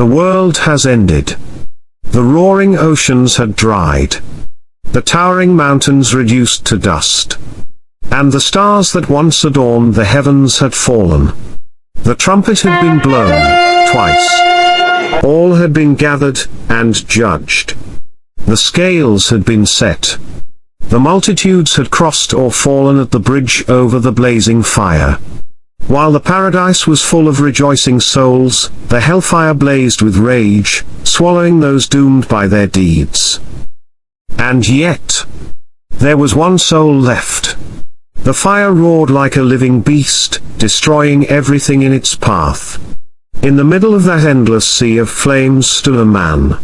The world has ended. The roaring oceans had dried. The towering mountains reduced to dust. And the stars that once adorned the heavens had fallen. The trumpet had been blown, twice. All had been gathered, and judged. The scales had been set. The multitudes had crossed or fallen at the bridge over the blazing fire. While the paradise was full of rejoicing souls, the hellfire blazed with rage, swallowing those doomed by their deeds. And yet, there was one soul left. The fire roared like a living beast, destroying everything in its path. In the middle of that endless sea of flames stood a man.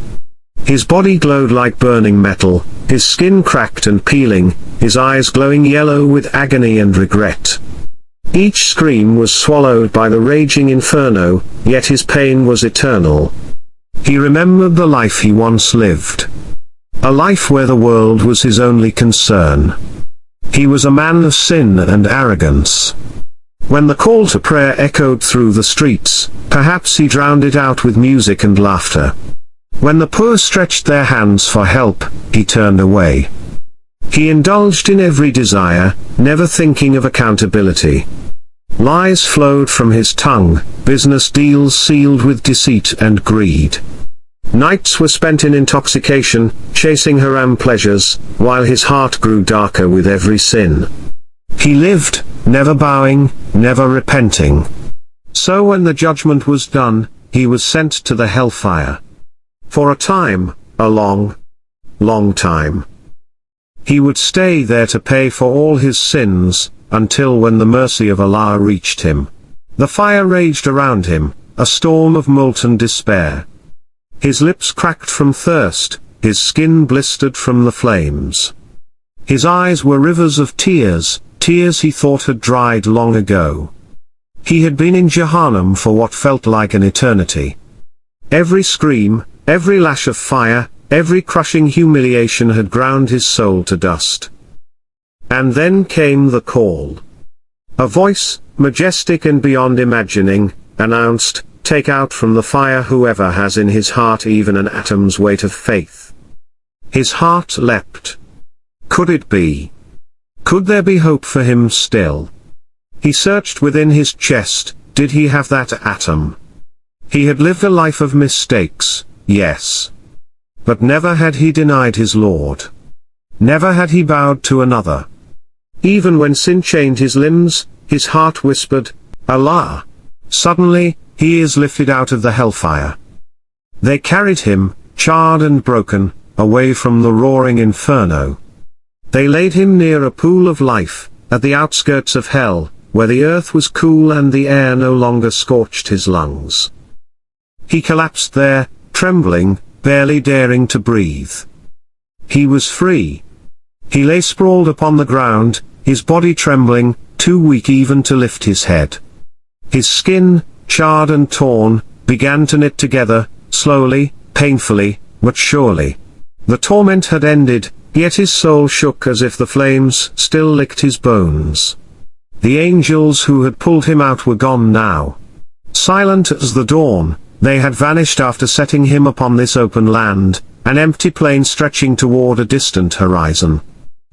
His body glowed like burning metal, his skin cracked and peeling, his eyes glowing yellow with agony and regret. Each scream was swallowed by the raging inferno, yet his pain was eternal. He remembered the life he once lived. A life where the world was his only concern. He was a man of sin and arrogance. When the call to prayer echoed through the streets, perhaps he drowned it out with music and laughter. When the poor stretched their hands for help, he turned away. He indulged in every desire, never thinking of accountability. Lies flowed from his tongue, business deals sealed with deceit and greed. Nights were spent in intoxication, chasing haram pleasures, while his heart grew darker with every sin. He lived, never bowing, never repenting. So when the judgment was done, he was sent to the hellfire. For a time, a long, long time. He would stay there to pay for all his sins, until when the mercy of Allah reached him. The fire raged around him, a storm of molten despair. His lips cracked from thirst, his skin blistered from the flames. His eyes were rivers of tears, tears he thought had dried long ago. He had been in Jahannam for what felt like an eternity. Every scream, every lash of fire, every crushing humiliation had ground his soul to dust. And then came the call. A voice, majestic and beyond imagining, announced, "Take out from the fire whoever has in his heart even an atom's weight of faith." His heart leapt. Could it be? Could there be hope for him still? He searched within his chest, did he have that atom? He had lived a life of mistakes, yes. But never had he denied his Lord. Never had he bowed to another. Even when sin chained his limbs, his heart whispered, Allah. Suddenly, he is lifted out of the hellfire. They carried him, charred and broken, away from the roaring inferno. They laid him near a pool of life, at the outskirts of hell, where the earth was cool and the air no longer scorched his lungs. He collapsed there, trembling, barely daring to breathe. He was free. He lay sprawled upon the ground, his body trembling, too weak even to lift his head. His skin, charred and torn, began to knit together, slowly, painfully, but surely. The torment had ended, yet his soul shook as if the flames still licked his bones. The angels who had pulled him out were gone now. Silent as the dawn, they had vanished after setting him upon this open land, an empty plain stretching toward a distant horizon.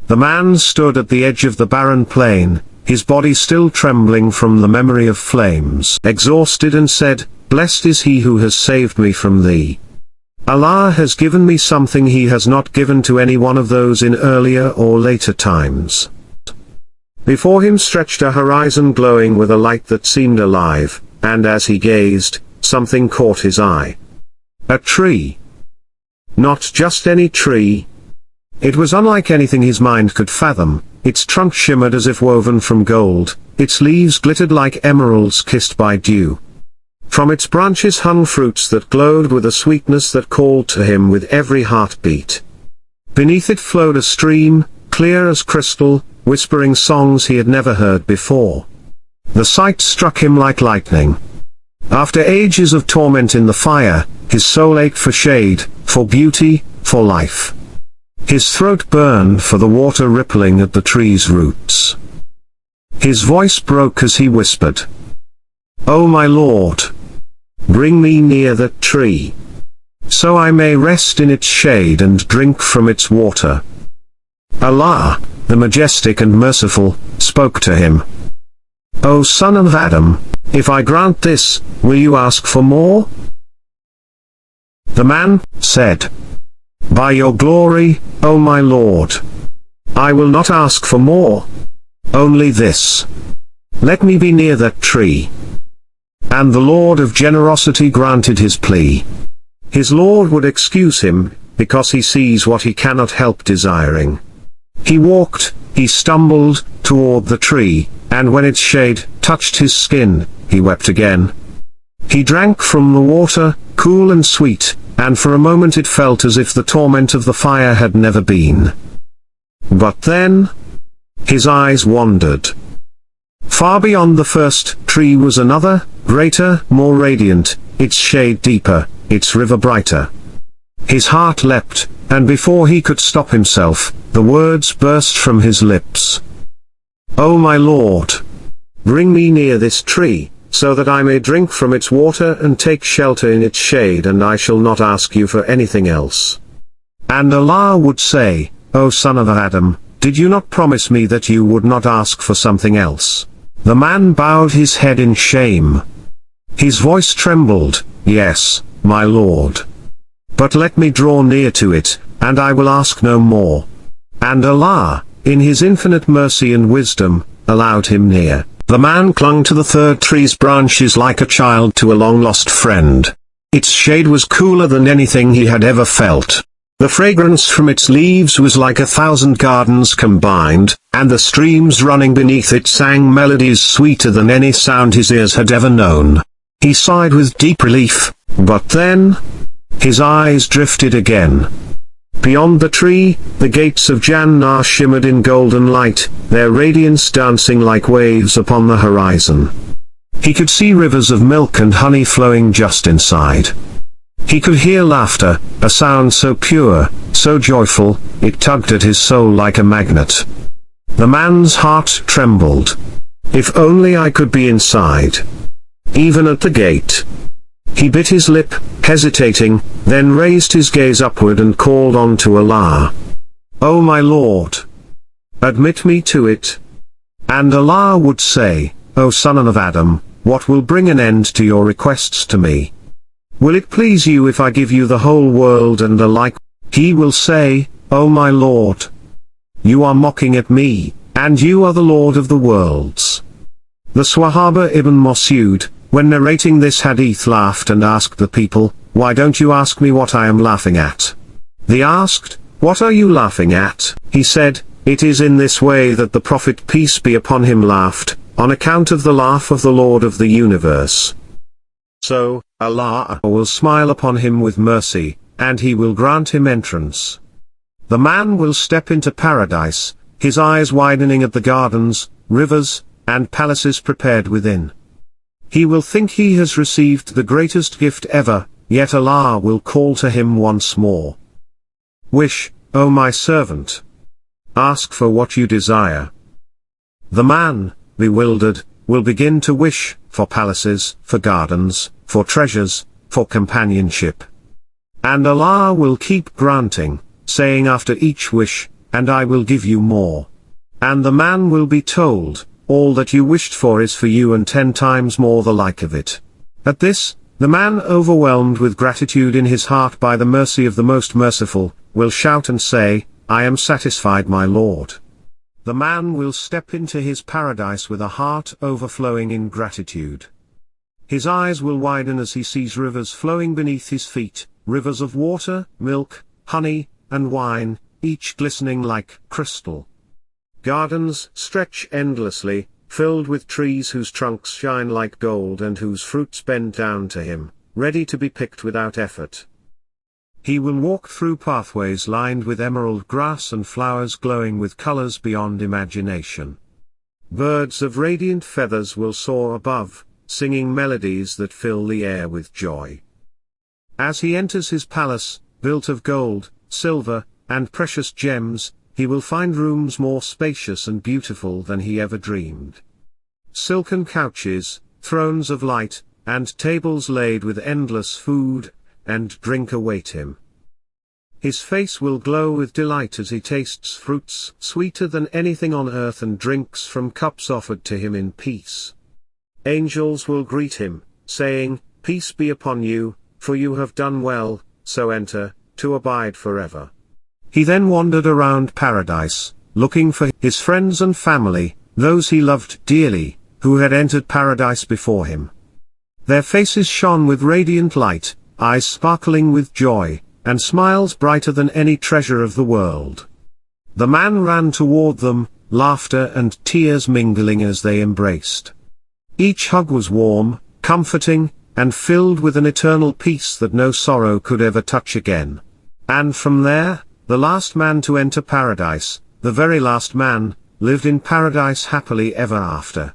The man stood at the edge of the barren plain, his body still trembling from the memory of flames, exhausted, and said, "Blessed is he who has saved me from thee. Allah has given me something he has not given to any one of those in earlier or later times." Before him stretched a horizon glowing with a light that seemed alive, and as he gazed, something caught his eye. A tree. Not just any tree. It was unlike anything his mind could fathom. Its trunk shimmered as if woven from gold, its leaves glittered like emeralds kissed by dew. From its branches hung fruits that glowed with a sweetness that called to him with every heartbeat. Beneath it flowed a stream, clear as crystal, whispering songs he had never heard before. The sight struck him like lightning. After ages of torment in the fire, his soul ached for shade, for beauty, for life. His throat burned for the water rippling at the tree's roots. His voice broke as he whispered, "O my Lord! bring me near that tree, so I may rest in its shade and drink from its water." Allah, the Majestic and Merciful, spoke to him, "O son of Adam, if I grant this, will you ask for more?" The man said, "By your glory, O my Lord, I will not ask for more. Only this. Let me be near that tree." And the Lord of generosity granted his plea. His Lord would excuse him, because he sees what he cannot help desiring. He walked, he stumbled, toward the tree, and when its shade touched his skin, he wept again. He drank from the water, cool and sweet, and for a moment it felt as if the torment of the fire had never been. But then, his eyes wandered. Far beyond the first tree was another, greater, more radiant, its shade deeper, its river brighter. His heart leapt, and before he could stop himself, the words burst from his lips. "O my Lord, bring me near this tree, so that I may drink from its water and take shelter in its shade, and I shall not ask you for anything else." And Allah would say, "O son of Adam, did you not promise me that you would not ask for something else?" The man bowed his head in shame. His voice trembled, "Yes, my Lord. But let me draw near to it, and I will ask no more." And Allah, in His infinite mercy and wisdom, allowed him near. The man clung to the third tree's branches like a child to a long-lost friend. Its shade was cooler than anything he had ever felt. The fragrance from its leaves was like 1,000 gardens combined, and the streams running beneath it sang melodies sweeter than any sound his ears had ever known. He sighed with deep relief, but then, his eyes drifted again. Beyond the tree, the gates of Jannah shimmered in golden light, their radiance dancing like waves upon the horizon. He could see rivers of milk and honey flowing just inside. He could hear laughter, a sound so pure, so joyful, it tugged at his soul like a magnet. The man's heart trembled. If only I could be inside. Even at the gate. He bit his lip, hesitating, then raised his gaze upward and called on to Allah. "O my Lord, admit me to it." And Allah would say, "O son of Adam, what will bring an end to your requests to me? Will it please you if I give you the whole world and the like?" He will say, "O my Lord, you are mocking at me, and you are the Lord of the worlds." The Swahaba Ibn Mas'ud, when narrating this hadith, laughed and asked the people, "Why don't you ask me what I am laughing at?" They asked, "What are you laughing at?" He said, "It is in this way that the Prophet peace be upon him laughed, on account of the laugh of the Lord of the universe. So, Allah will smile upon him with mercy, and He will grant him entrance. The man will step into paradise, his eyes widening at the gardens, rivers, and palaces prepared within. He will think he has received the greatest gift ever, yet Allah will call to him once more. Wish, O my servant. Ask for what you desire. The man, bewildered, will begin to wish, for palaces, for gardens, for treasures, for companionship. And Allah will keep granting, saying after each wish, "And I will give you more." And the man will be told, "All that you wished for is for you and 10 times more the like of it." At this, the man, overwhelmed with gratitude in his heart by the mercy of the Most Merciful, will shout and say, "I am satisfied, my Lord." The man will step into his paradise with a heart overflowing in gratitude. His eyes will widen as he sees rivers flowing beneath his feet, rivers of water, milk, honey, and wine, each glistening like crystal. Gardens stretch endlessly, filled with trees whose trunks shine like gold and whose fruits bend down to him, ready to be picked without effort. He will walk through pathways lined with emerald grass and flowers glowing with colors beyond imagination. Birds of radiant feathers will soar above, singing melodies that fill the air with joy. As he enters his palace, built of gold, silver, and precious gems, he will find rooms more spacious and beautiful than he ever dreamed. Silken couches, thrones of light, and tables laid with endless food and drink await him. His face will glow with delight as he tastes fruits sweeter than anything on earth and drinks from cups offered to him in peace. Angels will greet him, saying, "Peace be upon you, for you have done well, so enter, to abide forever." He then wandered around paradise, looking for his friends and family, those he loved dearly, who had entered paradise before him. Their faces shone with radiant light, eyes sparkling with joy, and smiles brighter than any treasure of the world. The man ran toward them, laughter and tears mingling as they embraced. Each hug was warm, comforting, and filled with an eternal peace that no sorrow could ever touch again. And from there, the last man to enter paradise, the very last man, lived in paradise happily ever after.